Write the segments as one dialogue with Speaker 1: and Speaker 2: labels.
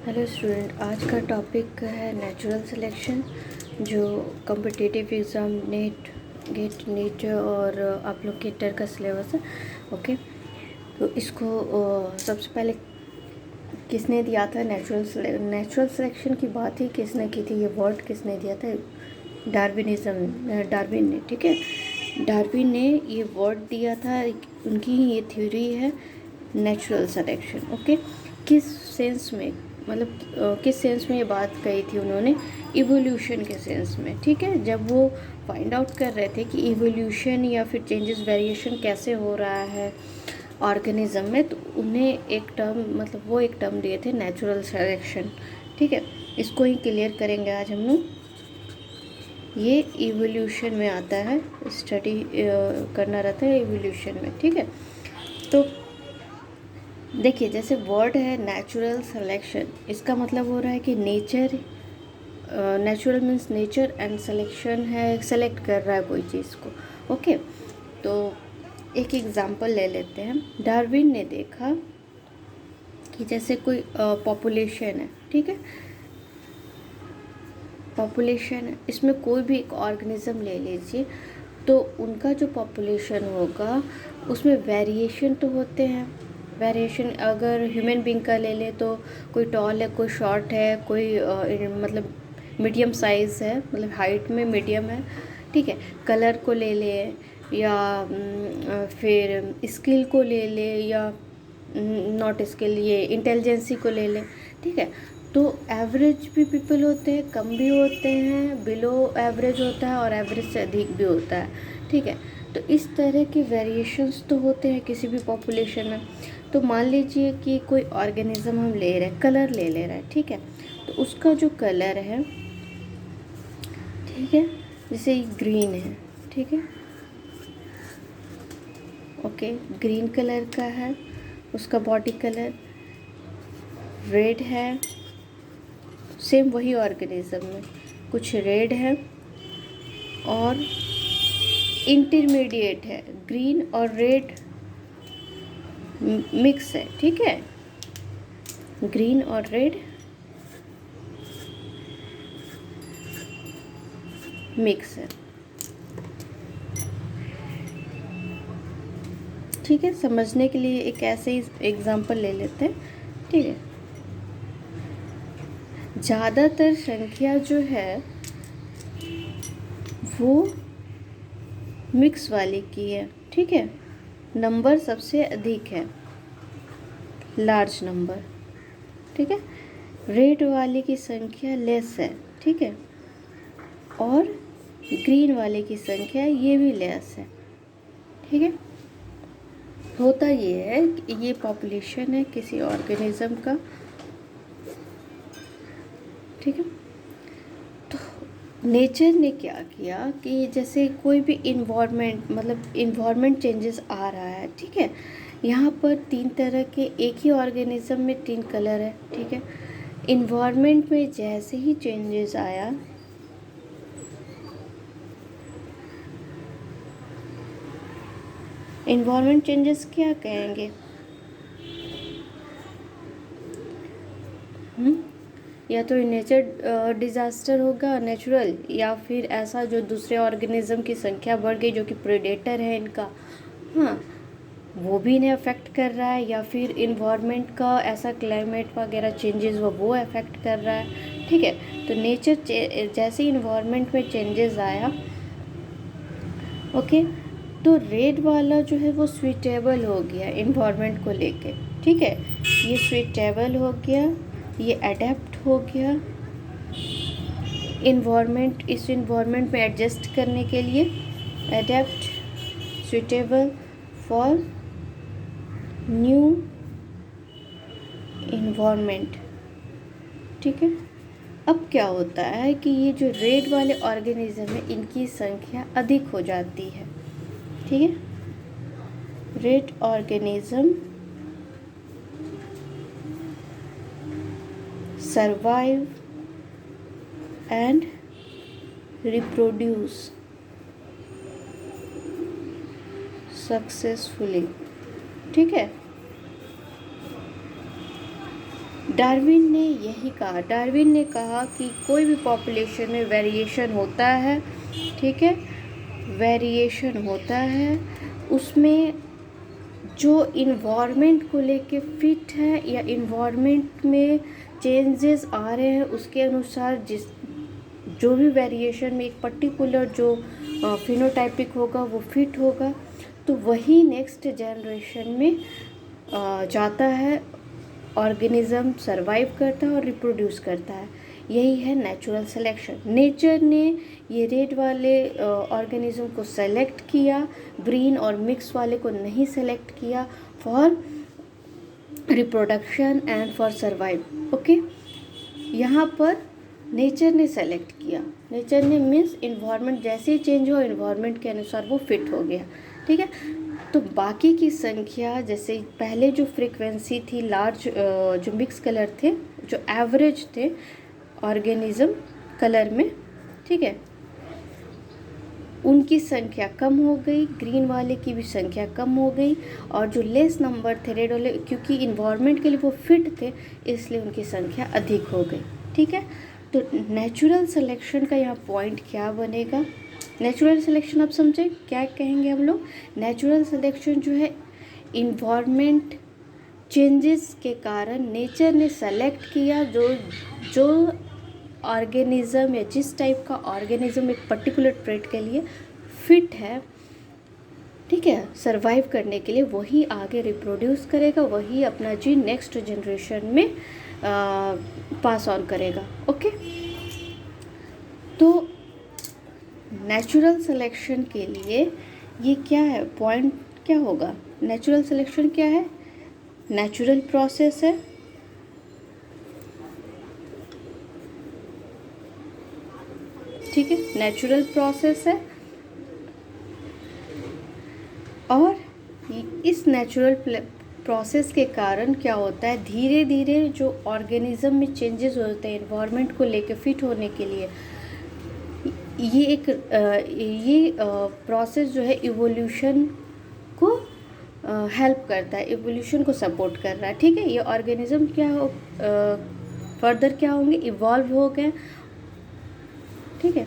Speaker 1: Hello student, आज का topic है नेचुरल सिलेक्शन, जो कॉम्पिटिटिव एग्ज़ाम गेट नीट और आप लोग के टर का सिलेबस है। ओके, तो इसको सबसे पहले किसने दिया था? नेचुरल सिलेक्शन की बात ही किसने की थी? ये वर्ड किसने दिया था? डार्विन ने। ठीक है, डार्विन ने ये वर्ड दिया था। उनकी ये थ्योरी है नेचुरल सिलेक्शन। ओके, किस सेंस में, मतलब किस सेंस में ये बात कही थी उन्होंने? इवोल्यूशन के सेंस में। ठीक है, जब वो फाइंड आउट कर रहे थे कि इवोल्यूशन या फिर चेंजेस वेरिएशन कैसे हो रहा है ऑर्गेनिज्म में, तो उन्हें एक टर्म, मतलब वो एक टर्म दिए थे नेचुरल सिलेक्शन। ठीक है, इसको ही क्लियर करेंगे आज हम लोग। ये इवोल्यूशन में आता है, स्टडी करना रहता है इवोल्यूशन में। ठीक है, तो देखिए, जैसे वर्ड है नेचुरल सिलेक्शन, इसका मतलब हो रहा है कि nature, natural means nature and selection है, सेलेक्ट कर रहा है कोई चीज़ को। ओके, तो एक एग्जांपल ले लेते हैं। डार्विन ने देखा कि जैसे कोई पॉपुलेशन है, ठीक है, पॉपुलेशन है, इसमें कोई भी एक ऑर्गेनिज्म ले लीजिए, तो उनका जो पॉपुलेशन होगा उसमें वेरिएशन तो होते हैं। वेरिएशन अगर ह्यूमन बींग का ले ले तो कोई टॉल है, कोई शॉर्ट है, कोई मतलब मीडियम साइज़ है, मतलब हाइट में मीडियम है। ठीक है, कलर को ले ले, या फिर स्किल को ले ले, या नॉट स्किल, ये इंटेलिजेंसी को ले ले। ठीक है, तो एवरेज भी पीपल होते हैं, कम भी होते हैं, बिलो एवरेज होता है, और एवरेज से अधिक भी होता है। ठीक है, तो इस तरह के वेरिएशंस तो होते हैं किसी भी पॉपुलेशन में। तो मान लीजिए कि कोई ऑर्गेनिज्म हम ले रहे हैं, कलर ले रहे हैं। ठीक है, तो उसका जो कलर है, ठीक है, जैसे ग्रीन है, ठीक है, ओके, ग्रीन कलर का है, उसका बॉडी कलर रेड है। सेम वही ऑर्गेनिज्म में कुछ रेड है और इंटरमीडिएट है, ग्रीन और रेड मिक्स है। ठीक है, ग्रीन और रेड मिक्स है। ठीक है, समझने के लिए एक ऐसे ही एग्जांपल ले लेते हैं। ठीक है, ज़्यादातर संख्या जो है वो मिक्स वाली की है। ठीक है, नंबर सबसे अधिक है, लार्ज नंबर। ठीक है, रेड वाले की संख्या लेस है। ठीक है, और ग्रीन वाले की संख्या ये भी लेस है। ठीक है, होता ये है कि ये पॉपुलेशन है किसी ऑर्गेनिज्म का। ठीक है, तो नेचर ने क्या किया कि जैसे कोई भी इन्वायरमेंट, मतलब इन्वायरमेंट चेंजेस आ रहा है। ठीक है, यहाँ पर 3 तरह के, एक ही ऑर्गेनिज्म में 3 कलर है। ठीक है, इन्वायरमेंट में जैसे ही चेंजेस आया, इन्वायरमेंट चेंजेस क्या कहेंगे? या तो नेचर डिज़ास्टर होगा नेचुरल, या फिर ऐसा जो दूसरे ऑर्गेनिज्म की संख्या बढ़ गई, जो कि प्रेडेटर है इनका, हाँ, वो भी इन्हें अफेक्ट कर रहा है, या फिर इन्वायरमेंट का ऐसा क्लाइमेट वगैरह चेंजेस वो अफेक्ट कर रहा है। ठीक है, तो नेचर जैसे इन्वायरमेंट में चेंजेस आया, ओके, तो रेड वाला जो है वो स्वीटेबल हो गया इन्वायरमेंट को लेके। ठीक है, ये स्वीटेबल हो गया, ये अडेप्ट हो गया इन्वायरमेंट, इस इन्वायरमेंट में एडजस्ट करने के लिए, adapt, suitable for new environment. ठीक है, अब क्या होता है कि ये जो रेड वाले ऑर्गेनिज्म है, इनकी संख्या अधिक हो जाती है। ठीक है, red organism survive and reproduce successfully. ठीक है, डार्विन ने यही कहा, डार्विन ने कहा कि कोई भी पॉपुलेशन में वेरिएशन होता है, ठीक है, वेरिएशन होता है, उसमें जो इन्वायरमेंट को लेके फिट है या इन्वायरमेंट में चेंजेस आ रहे हैं उसके अनुसार जिस जो भी वेरिएशन में एक पर्टिकुलर जो फिनोटाइपिक होगा वो फिट होगा, तो वही नेक्स्ट जनरेशन में जाता है, ऑर्गेनिज्म सरवाइव करता है और रिप्रोड्यूस करता है। यही है नेचुरल सिलेक्शन। नेचर ने ये रेड वाले ऑर्गेनिज्म को सेलेक्ट किया, ग्रीन और मिक्स वाले को नहीं सेलेक्ट किया for reproduction and for survive. Okay, यहाँ पर नेचर ने सेलेक्ट किया, नेचर ने मीन्स इन्वायरमेंट जैसे ही चेंज हो इन्वायरमेंट के अनुसार वो फिट हो गया, ठीक है। तो बाकी की संख्या, जैसे पहले जो फ्रीक्वेंसी थी लार्ज जो मिक्स कलर थे, जो एवरेज थे ऑर्गेनिज्म कलर में, ठीक है, उनकी संख्या कम हो गई, ग्रीन वाले की भी संख्या कम हो गई, और जो लेस नंबर थे रेड वाले, क्योंकि इन्वायरमेंट के लिए वो फिट थे इसलिए उनकी संख्या अधिक हो गई, ठीक है। तो नेचुरल सिलेक्शन का यहाँ पॉइंट क्या बनेगा? नेचुरल सिलेक्शन आप समझे क्या कहेंगे हम लोग? नेचुरल सिलेक्शन जो है इन्वायरमेंट चेंजेस के कारण नेचर ने सेलेक्ट किया जो ऑर्गेनिज्म या जिस टाइप का ऑर्गेनिज्म एक पर्टिकुलर ट्रेट के लिए फिट है, ठीक है, सरवाइव करने के लिए, वही आगे रिप्रोड्यूस करेगा, वही अपना जीन नेक्स्ट जनरेशन में पास ऑन करेगा। ओके, तो नेचुरल सिलेक्शन के लिए ये क्या है, पॉइंट क्या होगा? नेचुरल सिलेक्शन क्या है? नेचुरल प्रोसेस है, ठीक है, नेचुरल प्रोसेस है, और इस नेचुरल प्रोसेस के कारण क्या होता है, धीरे धीरे जो ऑर्गेनिज्म में चेंजेस होते हैं एनवायरनमेंट को लेके फिट होने के लिए, ये प्रोसेस जो है इवोल्यूशन को हेल्प करता है, इवोल्यूशन को सपोर्ट कर रहा है, ठीक है। ये ऑर्गेनिज्म क्या हो फर्दर क्या होंगे, इवॉल्व हो गए, ठीक है।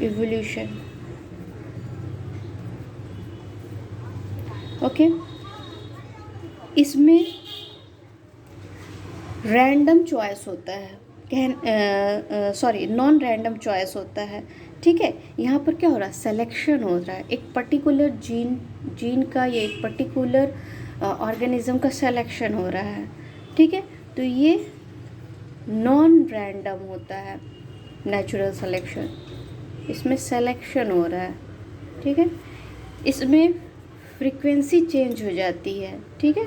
Speaker 1: इवोल्यूशन, ओके, इसमें रैंडम चॉइस होता है, नॉन रैंडम चॉइस होता है, ठीक है। यहाँ पर क्या हो रहा है, सिलेक्शन हो रहा है, एक पर्टिकुलर जीन का या एक पर्टिकुलर ऑर्गेनिज्म का सिलेक्शन हो रहा है, ठीक है। तो ये नॉन रैंडम होता है नेचुरल सिलेक्शन, इसमें सिलेक्शन हो रहा है, ठीक है। इसमें फ्रीक्वेंसी चेंज हो जाती है, ठीक है।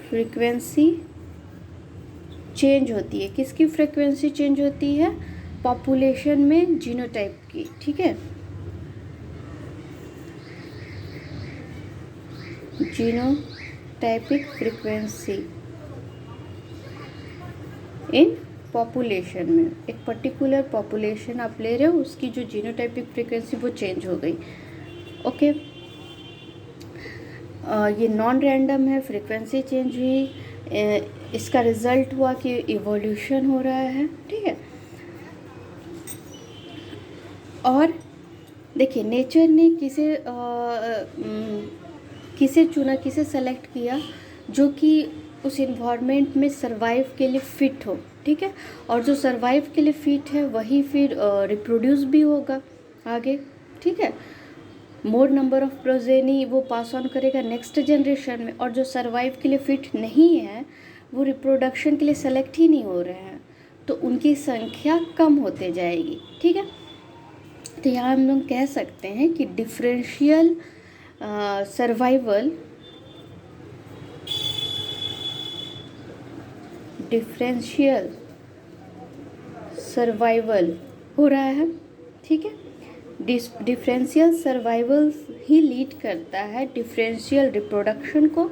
Speaker 1: फ्रीक्वेंसी चेंज होती है, किसकी फ्रीक्वेंसी चेंज होती है? पॉपुलेशन में जीनोटाइप की, ठीक है, जीनोटाइपिक फ्रीक्वेंसी इन पॉपुलेशन में, एक पर्टिकुलर पॉपुलेशन आप ले रहे हो, उसकी जो जीनोटाइपिक फ्रीक्वेंसी वो चेंज हो गई, ओके। ये नॉन रैंडम है, फ्रीक्वेंसी चेंज हुई, इसका रिजल्ट हुआ कि इवोल्यूशन हो रहा है, ठीक है। और देखिए नेचर ने किसे चुना, किसे सेलेक्ट किया, जो कि उस इन्वायरमेंट में सरवाइव के लिए फ़िट हो, ठीक है। और जो सरवाइव के लिए फ़िट है वही फिर रिप्रोड्यूस भी होगा आगे, ठीक है। मोर नंबर ऑफ प्रोजेनी वो पास ऑन करेगा नेक्स्ट जनरेशन में, और जो सरवाइव के लिए फ़िट नहीं है वो रिप्रोडक्शन के लिए सेलेक्ट ही नहीं हो रहे हैं, तो उनकी संख्या कम होते जाएगी, ठीक है। तो यहाँ हम लोग कह सकते हैं कि डिफरेंशियल सर्वाइवल हो रहा है, ठीक है। डिफरेंशियल सर्वाइवल ही लीड करता है डिफरेंशियल रिप्रोडक्शन को,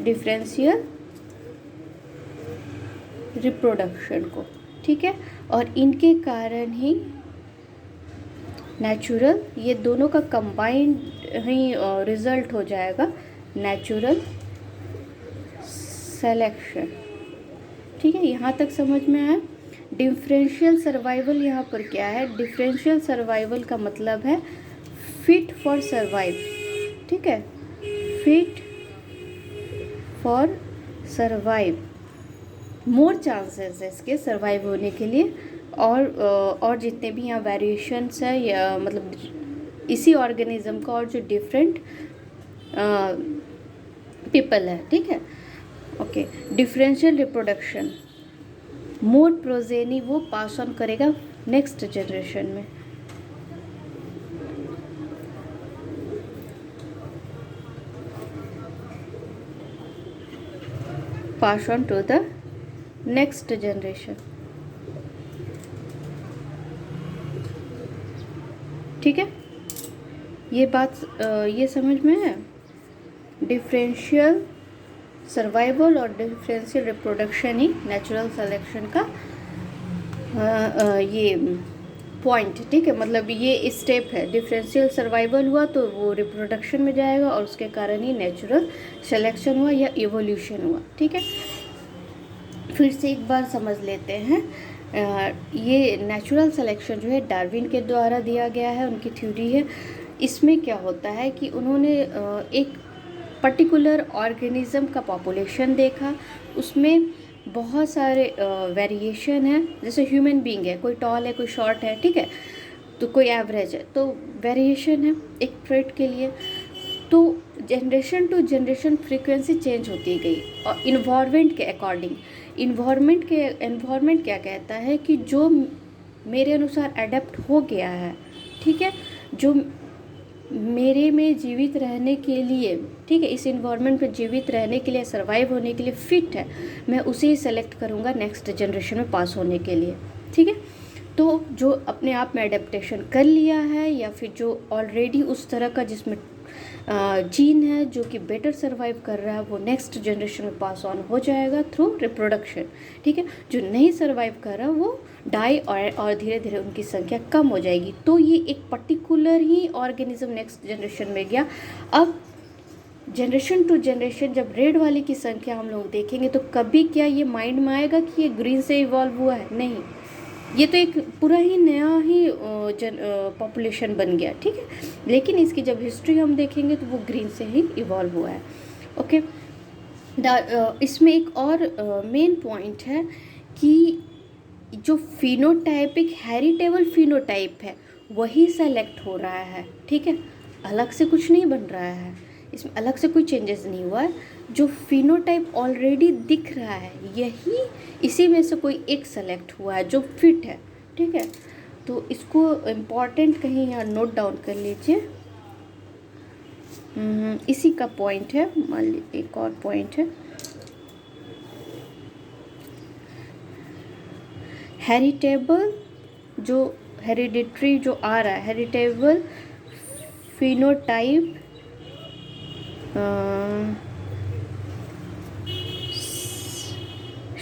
Speaker 1: डिफरेंशियल रिप्रोडक्शन को, ठीक है। और इनके कारण ही नेचुरल, ये दोनों का कंबाइंड ही रिजल्ट हो जाएगा नेचुरल सेलेक्शन, ठीक है। यहाँ तक समझ में आया। डिफरेंशियल सर्वाइवल यहाँ पर क्या है? डिफरेंशियल सर्वाइवल का मतलब है फिट फॉर सर्वाइव, ठीक है, fit for survive, more chances है इसके सर्वाइव होने के लिए। और जितने भी यहाँ वेरिएशंस है या मतलब इसी ऑर्गेनिज्म का और जो डिफरेंट पीपल है, ठीक है। Okay, differential reproduction, more progeny वो पास ऑन करेगा नेक्स्ट जनरेशन में। Pass on to the next generation, ठीक है। ये बात ये समझ में है। डिफरेंशियल सर्वाइवल और डिफरेंशियल रिप्रोडक्शन ही नेचुरल सिलेक्शन का ये पॉइंट, ठीक है। मतलब ये स्टेप है, डिफरेंशियल सर्वाइवल हुआ तो वो रिप्रोडक्शन में जाएगा और उसके कारण ही नेचुरल सिलेक्शन हुआ या इवोल्यूशन हुआ, ठीक है। फिर से एक बार समझ लेते हैं। ये नेचुरल सिलेक्शन जो है डार्विन के द्वारा दिया गया है, उनकी थ्योरी है। इसमें क्या होता है कि उन्होंने एक पर्टिकुलर ऑर्गेनिज्म का पॉपुलेशन देखा, उसमें बहुत सारे वेरिएशन है। जैसे ह्यूमन बीइंग है, कोई टॉल है, कोई शॉर्ट है, ठीक है, तो कोई एवरेज है, तो वेरिएशन है एक ट्रेट के लिए। तो generation to generation frequency change होती गई और इन्वायरमेंट के अकॉर्डिंग। इन्वायरमेंट क्या कहता है कि जो मेरे अनुसार अडेप्ट हो गया है, ठीक है, जो मेरे में जीवित रहने के लिए, ठीक है, इस इन्वायरमेंट में जीवित रहने के लिए, सर्वाइव होने के लिए फिट है, मैं उसे ही सेलेक्ट करूँगा नेक्स्ट जनरेशन में पास होने के लिए, ठीक है। तो जो अपने आप में अडेप्टेशन कर लिया है या फिर जो ऑलरेडी उस तरह का जिसमें जीन है जो कि बेटर सर्वाइव कर रहा है, वो नेक्स्ट जनरेशन में पास ऑन हो जाएगा थ्रू रिप्रोडक्शन, ठीक है। जो नहीं सर्वाइव कर रहा वो डाई और धीरे धीरे उनकी संख्या कम हो जाएगी। तो ये एक पर्टिकुलर ही ऑर्गेनिज्म नेक्स्ट जनरेशन में गया। अब जनरेशन टू जनरेशन जब रेड वाले की संख्या हम लोग देखेंगे तो कभी क्या ये माइंड में आएगा कि ये ग्रीन से इवॉल्व हुआ है? नहीं, ये तो एक पूरा ही नया ही पॉपुलेशन बन गया, ठीक है। लेकिन इसकी जब हिस्ट्री हम देखेंगे तो वो ग्रीन से ही इवॉल्व हुआ है, ओके। इसमें एक और मेन पॉइंट है कि जो फिनोटाइपिक हेरिटेबल फिनोटाइप है वही सेलेक्ट हो रहा है, ठीक है, अलग से कुछ नहीं बन रहा है, इसमें अलग से कोई चेंजेस नहीं हुआ है। जो फिनोटाइप ऑलरेडी दिख रहा है यही इसी में से कोई एक सेलेक्ट हुआ है जो फिट है, ठीक है। तो इसको इम्पॉर्टेंट कहीं यहाँ नोट डाउन कर लीजिए। इसी का पॉइंट है। मान लीजिए एक और पॉइंट है, हेरिटेबल जो हेरिडिटरी जो आ रहा है, हेरिटेबल फिनोटाइप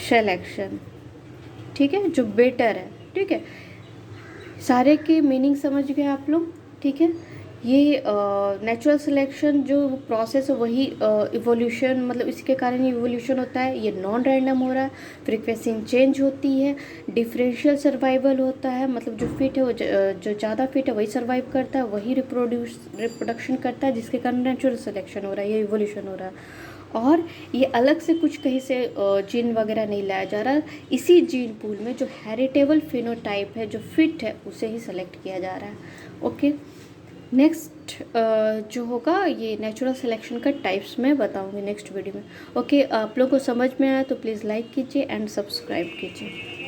Speaker 1: सिलेक्शन, ठीक है, जो बेटर है, ठीक है। सारे के मीनिंग समझ गए आप लोग, ठीक है। ये नेचुरल सिलेक्शन जो प्रोसेस है वही इवोल्यूशन, मतलब इसके कारण ही इवोल्यूशन होता है। ये नॉन रैंडम हो रहा है, फ्रीक्वेंसी चेंज होती है। डिफरेंशियल सर्वाइवल होता है, मतलब जो फिट है वो जो ज़्यादा फिट है वही सर्वाइव करता है, वही रिप्रोडक्शन करता है, जिसके कारण नेचुरल सिलेक्शन हो रहा है, ये इवोल्यूशन हो रहा है। और ये अलग से कुछ कहीं से जीन वगैरह नहीं लाया जा रहा, इसी जीन पूल में जो हेरिटेबल फिनोटाइप है जो फिट है उसे ही सेलेक्ट किया जा रहा है, ओके। नेक्स्ट जो होगा ये नेचुरल सिलेक्शन का टाइप्स में बताऊंगी नेक्स्ट वीडियो में, ओके। आप लोग को समझ में आया तो प्लीज़ लाइक कीजिए एंड सब्सक्राइब कीजिए।